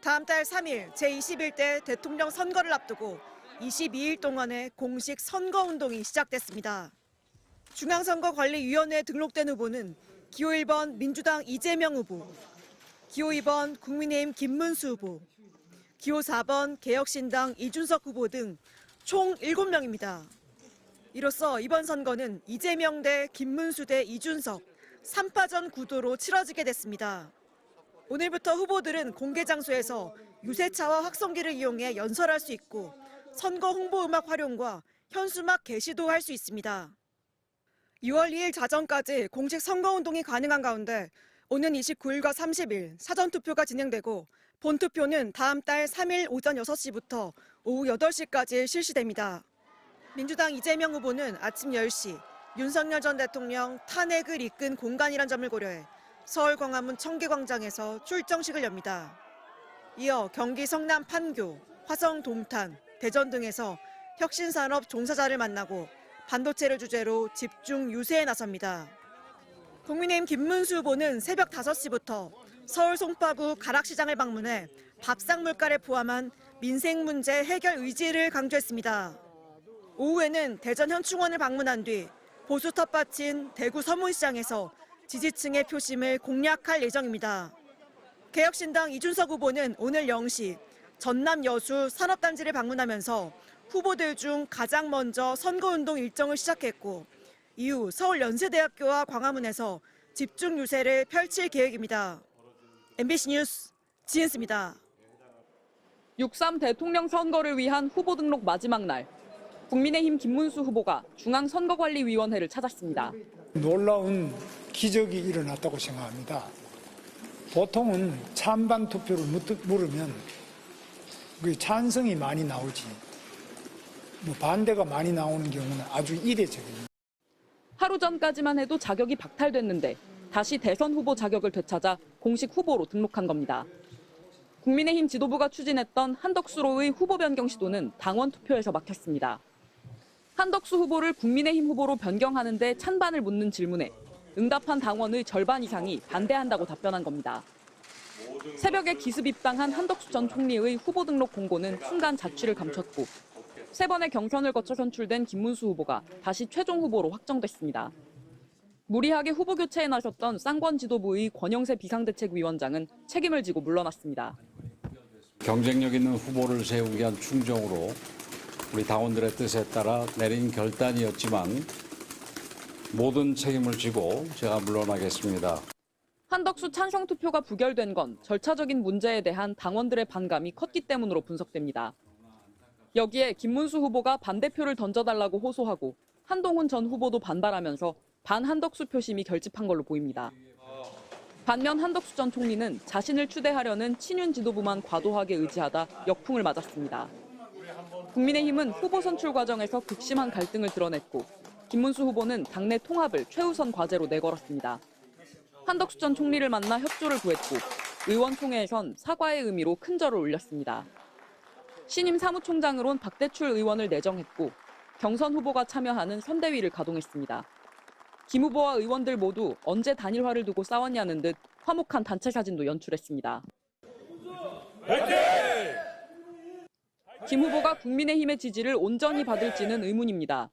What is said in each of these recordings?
다음 달 3일 제21대 대통령 선거를 앞두고 22일 동안의 공식 선거운동이 시작됐습니다. 중앙선거관리위원회에 등록된 후보는 기호 1번 민주당 이재명 후보, 기호 2번 국민의힘 김문수 후보, 기호 4번 개혁신당 이준석 후보 등 총 7명입니다. 이로써 이번 선거는 이재명 대 김문수 대 이준석 3파전 구도로 치러지게 됐습니다. 오늘부터 후보들은 공개 장소에서 유세차와 확성기를 이용해 연설할 수 있고 선거 홍보 음악 활용과 현수막 게시도 할 수 있습니다. 2월 2일 자정까지 공식 선거운동이 가능한 가운데 오는 29일과 30일 사전투표가 진행되고 본투표는 다음 달 3일 오전 6시부터 오후 8시까지 실시됩니다. 민주당 이재명 후보는 아침 10시 윤석열 전 대통령 탄핵을 이끈 공간이란 점을 고려해 서울 광화문 청계광장에서 출정식을 엽니다. 이어 경기 성남 판교, 화성 동탄, 대전 등에서 혁신산업 종사자를 만나고 반도체를 주제로 집중 유세에 나섭니다. 국민의힘 김문수 후보는 새벽 5시부터 서울 송파구 가락시장을 방문해 밥상 물가를 포함한 민생 문제 해결 의지를 강조했습니다. 오후에는 대전 현충원을 방문한 뒤 보수 텃밭인 대구 서문시장에서 지지층의 표심을 공략할 예정입니다. 개혁신당 이준석 후보는 오늘 0시 전남 여수 산업단지를 방문하면서 후보들 중 가장 먼저 선거운동 일정을 시작했고 이후 서울 연세대학교와 광화문에서 집중 유세를 펼칠 계획입니다. MBC 뉴스 지은수입니다. 6.3 대통령 선거를 위한 후보 등록 마지막 날, 국민의힘 김문수 후보가 중앙선거관리위원회를 찾았습니다. 놀라운 기적이 일어났다고 생각합니다. 보통은 찬반 투표를 물으면 찬성이 많이 나오지, 반대가 많이 나오는 경우는 아주 이례적입니다. 하루 전까지만 해도 자격이 박탈됐는데 다시 대선 후보 자격을 되찾아 공식 후보로 등록한 겁니다. 국민의힘 지도부가 추진했던 한덕수로의 후보 변경 시도는 당원 투표에서 막혔습니다. 한덕수 후보를 국민의힘 후보로 변경하는데 찬반을 묻는 질문에 응답한 당원의 절반 이상이 반대한다고 답변한 겁니다. 새벽에 기습 입당한 한덕수 전 총리의 후보 등록 공고는 순간 자취를 감췄고 3번의 경선을 거쳐 선출된 김문수 후보가 다시 최종 후보로 확정됐습니다. 무리하게 후보 교체에 나섰던 쌍권 지도부의 권영세 비상대책위원장은 책임을 지고 물러났습니다. 경쟁력 있는 후보를 세우기 위한 충정으로 우리 당원들의 뜻에 따라 내린 결단이었지만 모든 책임을 지고 제가 물러나겠습니다. 한덕수 찬성 투표가 부결된 건 절차적인 문제에 대한 당원들의 반감이 컸기 때문으로 분석됩니다. 여기에 김문수 후보가 반대표를 던져달라고 호소하고 한동훈 전 후보도 반발하면서 반한덕수 표심이 결집한 걸로 보입니다. 반면 한덕수 전 총리는 자신을 추대하려는 친윤 지도부만 과도하게 의지하다 역풍을 맞았습니다. 국민의힘은 후보 선출 과정에서 극심한 갈등을 드러냈고 김문수 후보는 당내 통합을 최우선 과제로 내걸었습니다. 한덕수 전 총리를 만나 협조를 구했고 의원총회에선 사과의 의미로 큰 절을 올렸습니다. 신임 사무총장으로 온 박대출 의원을 내정했고 경선 후보가 참여하는 선대위를 가동했습니다. 김 후보와 의원들 모두 언제 단일화를 두고 싸웠냐는 듯 화목한 단체 사진도 연출했습니다. 김 후보가 국민의힘의 지지를 온전히 받을지는 의문입니다.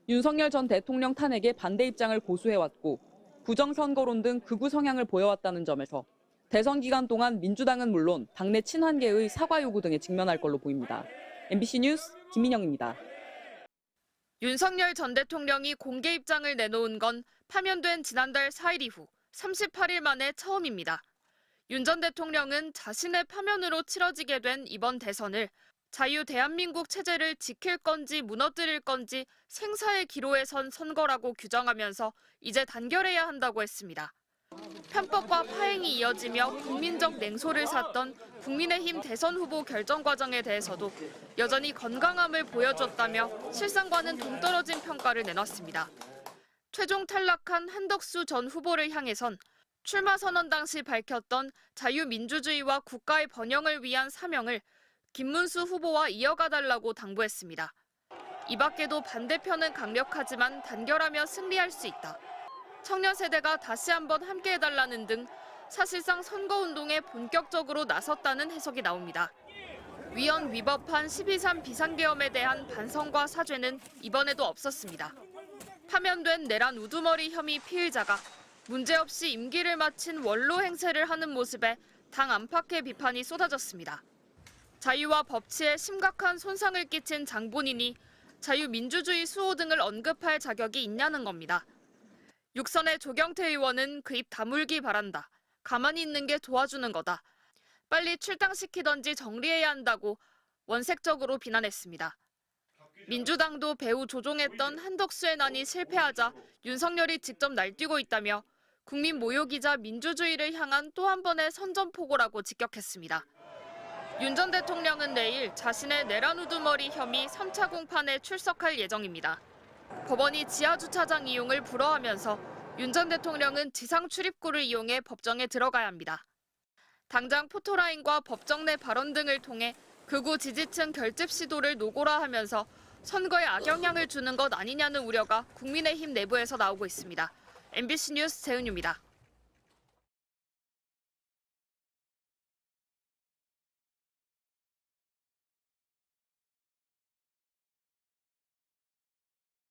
윤석열 전 대통령 탄핵에 반대 입장을 고수해왔고 부정선거론 등 극우 성향을 보여왔다는 점에서 대선 기간 동안 민주당은 물론 당내 친한계의 사과 요구 등에 직면할 걸로 보입니다. MBC 뉴스 김민영입니다. 윤석열 전 대통령이 공개 입장을 내놓은 건 파면된 지난달 4일 이후 38일 만에 처음입니다. 윤 전 대통령은 자신의 파면으로 치러지게 된 이번 대선을 자유 대한민국 체제를 지킬 건지 무너뜨릴 건지 생사의 기로에 선 선거라고 규정하면서 이제 단결해야 한다고 했습니다. 편법과 파행이 이어지며 국민적 냉소를 샀던 국민의힘 대선 후보 결정 과정에 대해서도 여전히 건강함을 보여줬다며 실상과는 동떨어진 평가를 내놨습니다. 최종 탈락한 한덕수 전 후보를 향해선 출마 선언 당시 밝혔던 자유민주주의와 국가의 번영을 위한 사명을 김문수 후보와 이어가달라고 당부했습니다. 이 밖에도 반대편은 강력하지만 단결하며 승리할 수 있다. 청년 세대가 다시 한번 함께해달라는 등 사실상 선거운동에 본격적으로 나섰다는 해석이 나옵니다. 위헌 위법한 12.3 비상계엄에 대한 반성과 사죄는 이번에도 없었습니다. 파면된 내란 우두머리 혐의 피의자가 문제없이 임기를 마친 원로 행세를 하는 모습에 당 안팎의 비판이 쏟아졌습니다. 자유와 법치에 심각한 손상을 끼친 장본인이 자유민주주의 수호 등을 언급할 자격이 있냐는 겁니다. 육선의 조경태 의원은 그 입 다물기 바란다. 가만히 있는 게 도와주는 거다. 빨리 출당시키던지 정리해야 한다고 원색적으로 비난했습니다. 민주당도 배후 조종했던 한덕수의 난이 실패하자 윤석열이 직접 날뛰고 있다며 국민 모욕이자 민주주의를 향한 또 한 번의 선전포고라고 직격했습니다. 윤 전 대통령은 내일 자신의 내란 우두머리 혐의 3차 공판에 출석할 예정입니다. 법원이 지하주차장 이용을 불허하면서 윤 전 대통령은 지상 출입구를 이용해 법정에 들어가야 합니다. 당장 포토라인과 법정 내 발언 등을 통해 극우 지지층 결집 시도를 노골화하면서 선거에 악영향을 주는 것 아니냐는 우려가 국민의힘 내부에서 나오고 있습니다. MBC 뉴스 재은유입니다.